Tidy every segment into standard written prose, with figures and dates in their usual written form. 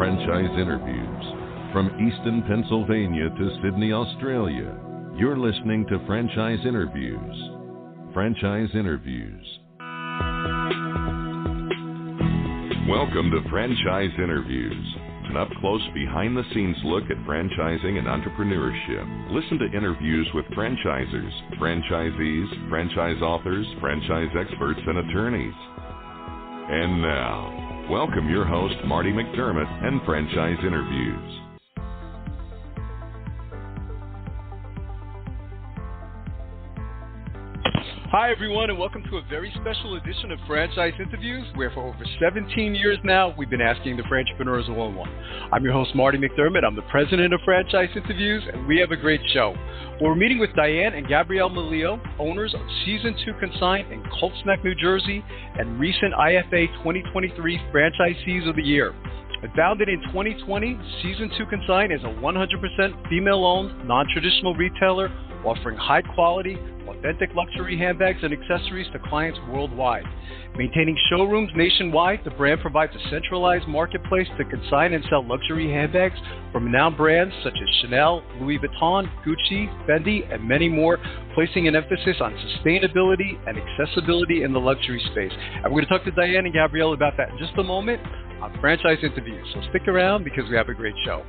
Franchise Interviews. From Easton, Pennsylvania to Sydney, Australia, you're listening to Franchise Interviews. Franchise Interviews. Welcome to Franchise Interviews, an up-close, behind-the-scenes look at franchising and entrepreneurship. Listen to interviews with franchisers, franchisees, franchise authors, franchise experts, and attorneys. And now, welcome your host, Marty McDermott, and Franchise Interviews. Hi, everyone, and welcome to a very special edition of Franchise Interviews, where for over 17 years now, we've been asking the Franchpreneurs one-on-one. I'm your host, Marty McDermott. I'm the president of Franchise Interviews, and we have a great show. We're meeting with Dianne and Gabrielle Melillo, owners of Season 2 Consign in Colts Neck, New Jersey, and recent IFA 2023 Franchisees of the Year. Founded in 2020, Season 2 Consign is a 100% female-owned, non-traditional retailer offering high-quality, authentic luxury handbags and accessories to clients worldwide. Maintaining showrooms nationwide, the brand provides a centralized marketplace to consign and sell luxury handbags from renowned brands such as Chanel, Louis Vuitton, Gucci, Fendi, and many more, placing an emphasis on sustainability and accessibility in the luxury space. And we're going to talk to Dianne and Gabrielle about that in just a moment on Franchise Interviews. So stick around because we have a great show.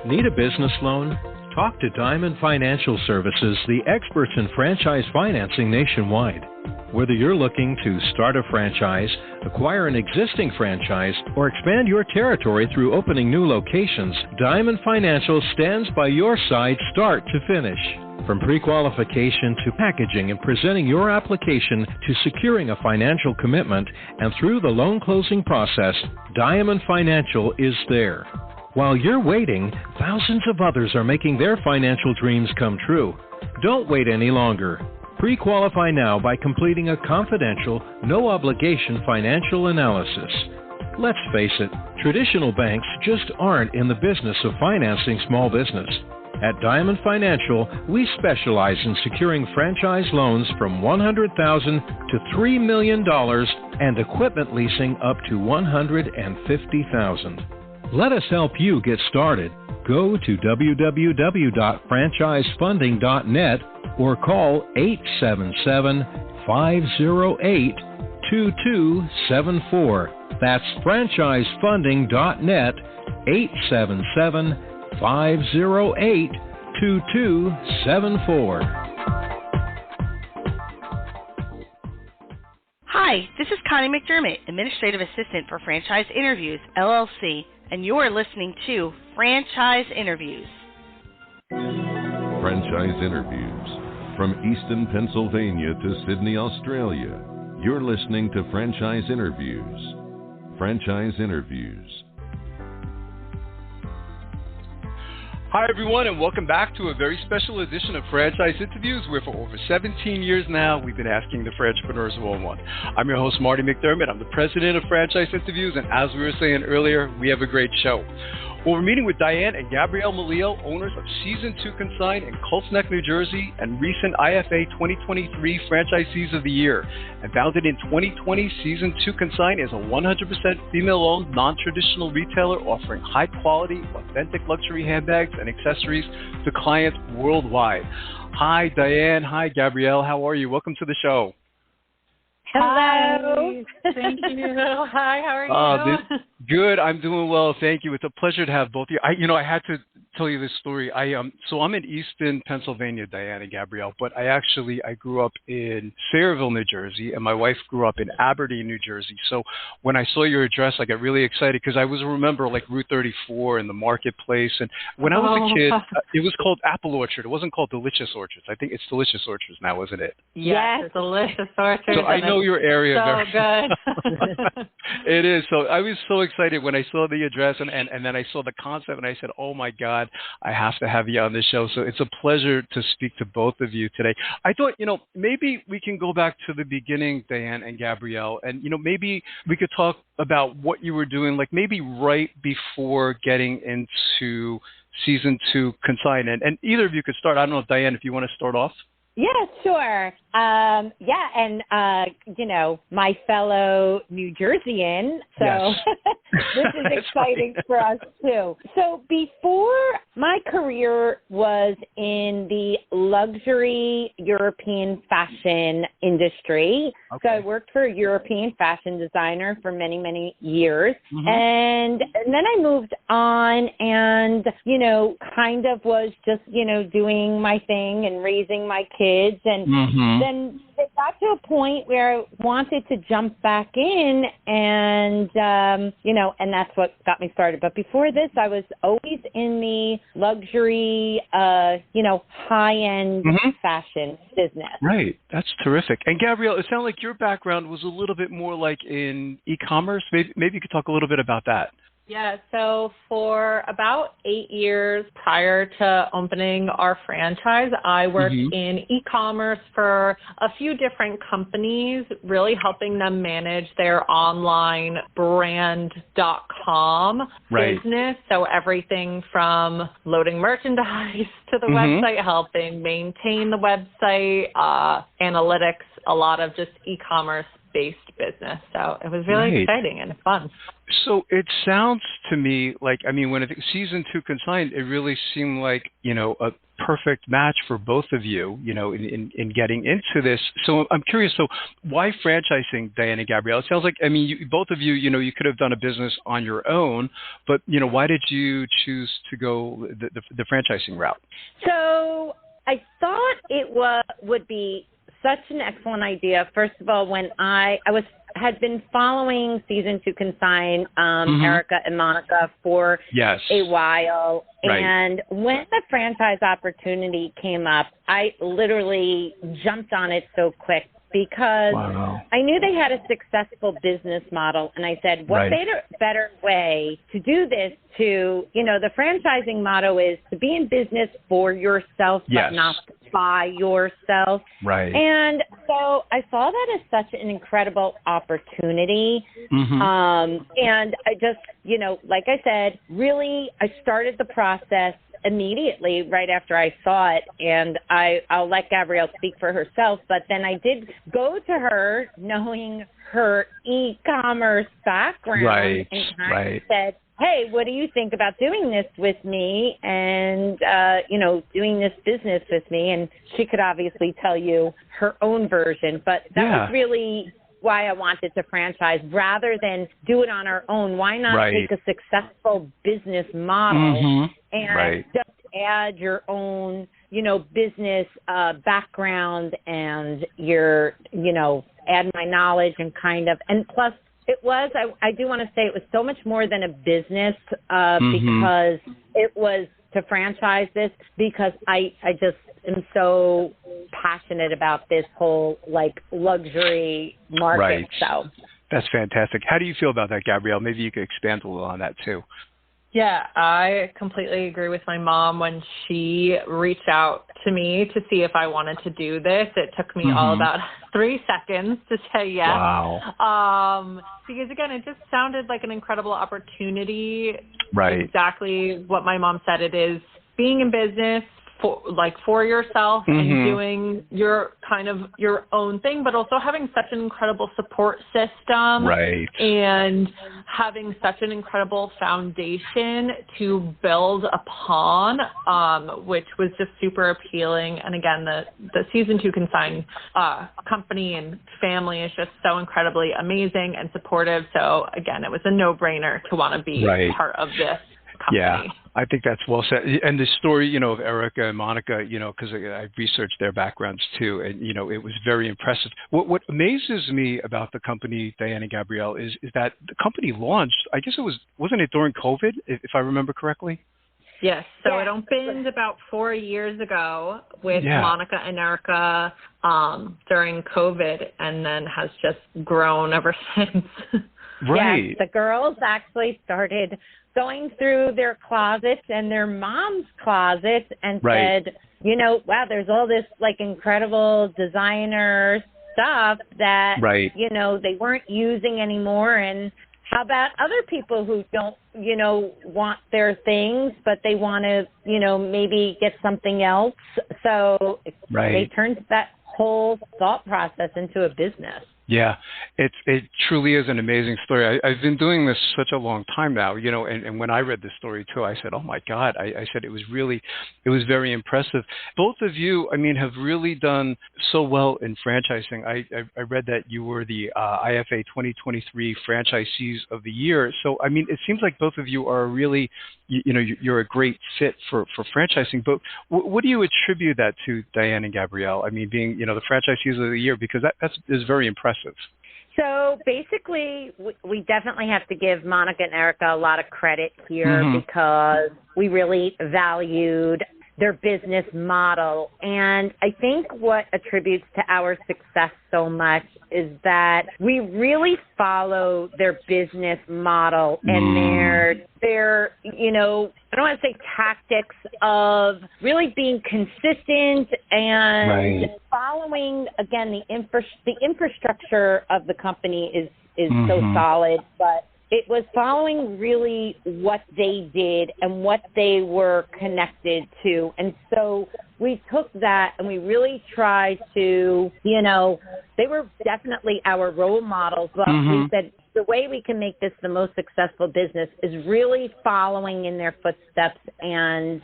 Need a business loan? Talk to Diamond Financial Services, the experts in franchise financing nationwide. Whether you're looking to start a franchise, acquire an existing franchise, or expand your territory through opening new locations, Diamond Financial stands by your side start to finish. From pre-qualification to packaging and presenting your application to securing a financial commitment and through the loan closing process, Diamond Financial is there. While you're waiting, thousands of others are making their financial dreams come true. Don't wait any longer. Pre-qualify now by completing a confidential, no-obligation financial analysis. Let's face it, traditional banks just aren't in the business of financing small business. At Diamond Financial, we specialize in securing franchise loans from $100,000 to $3 million and equipment leasing up to $150,000. Let us help you get started. Go to www.franchisefunding.net or call 877-508-2274. That's franchisefunding.net, 877-508-2274. Hi, this is Connie McDermott, Administrative Assistant for Franchise Interviews, LLC, and you're listening to Franchise Interviews. Franchise Interviews. From Easton, Pennsylvania to Sydney, Australia, you're listening to Franchise Interviews. Franchise Interviews. Hi, everyone, and welcome back to a very special edition of Franchise Interviews, where for over 17 years now, we've been asking the Franchpreneurs one-on-one. I'm your host, Marty McDermott. I'm the president of Franchise Interviews, and as we were saying earlier, we have a great show. Well, we're meeting with Dianne and Gabrielle Melillo, owners of Season 2 Consign in Colts Neck, New Jersey, and recent IFA 2023 Franchisees of the Year. And founded in 2020, Season 2 Consign is a 100% female-owned, non-traditional retailer offering high-quality, authentic luxury handbags and accessories to clients worldwide. Hi, Dianne. Hi, Gabrielle. How are you? Welcome to the show. Hello. Thank you. Hi, how are you? Good. I'm doing well. Thank you. It's a pleasure to have both of you. I had to tell you this story. So I'm in Easton, Pennsylvania, Dianne and Gabrielle, but I grew up in Sayreville, New Jersey, and my wife grew up in Aberdeen, New Jersey. So when I saw your address, I got really excited because I remember Route 34 and the marketplace. And when I was a kid, it was called Apple Orchard. It wasn't called Delicious Orchards. I think it's Delicious Orchards now, isn't it? Yes, Delicious Orchards. So I know your area so very good. It is. So I was so excited when I saw the address and then I saw the concept and I said, oh my God, I have to have you on the show. So it's a pleasure to speak to both of you today. I thought, maybe we can go back to the beginning, Dianne and Gabrielle, and, maybe we could talk about what you were doing, maybe right before getting into Season 2 Consign. And either of you could start. I don't know, Dianne, if you want to start off. Yeah, sure. My fellow New Jerseyan, so Yes. this is exciting for us too. So before, my career was in the luxury European fashion industry. Okay. So I worked for a European fashion designer for many, many years. Mm-hmm. And then I moved on and, kind of was just, doing my thing and raising my kids. And then it got to a point where I wanted to jump back in and, and that's what got me started. But before this, I was always in the luxury, high-end fashion business. Right. That's terrific. And Gabrielle, it sounded like your background was a little bit more like in e-commerce. Maybe you could talk a little bit about that. Yeah, so for about 8 years prior to opening our franchise, I worked in e-commerce for a few different companies, really helping them manage their online brand.com business. So everything from loading merchandise to the website, helping maintain the website, analytics, a lot of just e-commerce based business. So it was really exciting and fun. So it sounds to me like, when season 2 Consign, it really seemed like, a perfect match for both of you, in getting into this. So I'm curious, so why franchising, Dianne and Gabrielle? It sounds like, both of you, you could have done a business on your own, but, why did you choose to go the franchising route? So I thought it would be such an excellent idea. First of all, when I had been following season 2 Consign, Erica and Monica for a while. Right. And when the franchise opportunity came up, I literally jumped on it so quick because I knew they had a successful business model. And I said, what better way to do this to, the franchising motto is to be in business for yourself, but not by yourself. Right. And so I saw that as such an incredible opportunity. And I just, like I said, really, I started the process immediately right after I saw it, and I'll let Gabrielle speak for herself, but then I did go to her knowing her e-commerce background and kind of said, hey, what do you think about doing this with me and, doing this business with me? And she could obviously tell you her own version, but that was really why I wanted to franchise rather than do it on our own. Why not take a successful business model and just add your own, business background and your, add my knowledge and and plus it was, I do want to say it was so much more than a business because it was to franchise this because I just am so passionate about this whole luxury market. So that's fantastic. How do you feel about that, Gabrielle? Maybe you could expand a little on that too. Yeah, I completely agree with my mom when she reached out to me to see if I wanted to do this. It took me all about 3 seconds to say yes. Wow. Because again, it just sounded like an incredible opportunity. Right. Exactly what my mom said. It is being in business for yourself and doing your your own thing, but also having such an incredible support system and having such an incredible foundation to build upon, which was just super appealing. And again, the season 2 Consign company and family is just so incredibly amazing and supportive. So again, it was a no-brainer to want to be part of this company. Yeah, I think that's well said. And the story, of Erica and Monica, because I researched their backgrounds too, and, it was very impressive. What amazes me about the company, Dianne and Gabrielle, is that the company launched, I guess wasn't it during COVID, if I remember correctly? Yes. So it opened about 4 years ago with Monica and Erica during COVID, and then has just grown ever since. Right. Yes, the girls actually started going through their closets and their mom's closets and said, wow, there's all this incredible designer stuff that, they weren't using anymore. And how about other people who don't, want their things, but they want to, maybe get something else? So they turned that whole thought process into a business. Yeah, it truly is an amazing story. I've been doing this such a long time now, and when I read this story too, I said, oh my God, I said it was very impressive. Both of you, have really done so well in franchising. I read that you were the IFA 2023 Franchisees of the Year. So, it seems like both of you are really, you're a great fit for franchising. But what do you attribute that to, Dianne and Gabrielle? Being, the Franchisees of the Year, because that is very impressive. So basically, we definitely have to give Monica and Erica a lot of credit here because we really valued their business model. And I think what attributes to our success so much is that we really follow their business model and their, I don't want to say tactics of really being consistent and following, again, the infrastructure of the company is so solid, but it was following really what they did and what they were connected to. And so we took that and we really tried to, they were definitely our role models, but we said the way we can make this the most successful business is really following in their footsteps and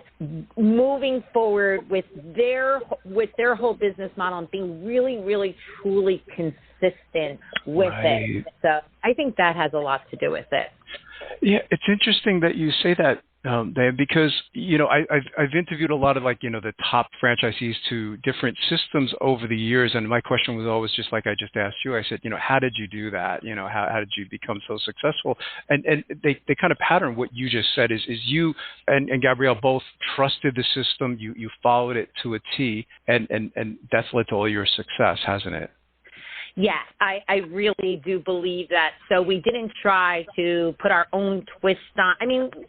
moving forward with their whole business model and being really, really, truly consistent with it. So I think that has a lot to do with it. Yeah, it's interesting that you say that, Dianne, because, I've interviewed a lot of the top franchisees to different systems over the years. And my question was always just like I just asked you. I said, how did you do that? How did you become so successful? And they kind of pattern what you just said is you and Gabrielle both trusted the system. You followed it to a T, and that's led to all your success, hasn't it? Yes, I really do believe that. So we didn't try to put our own twist on.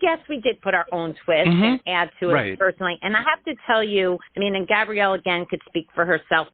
Yes, we did put our own twist and add to it personally. And I have to tell you, and Gabrielle, again, could speak for herself.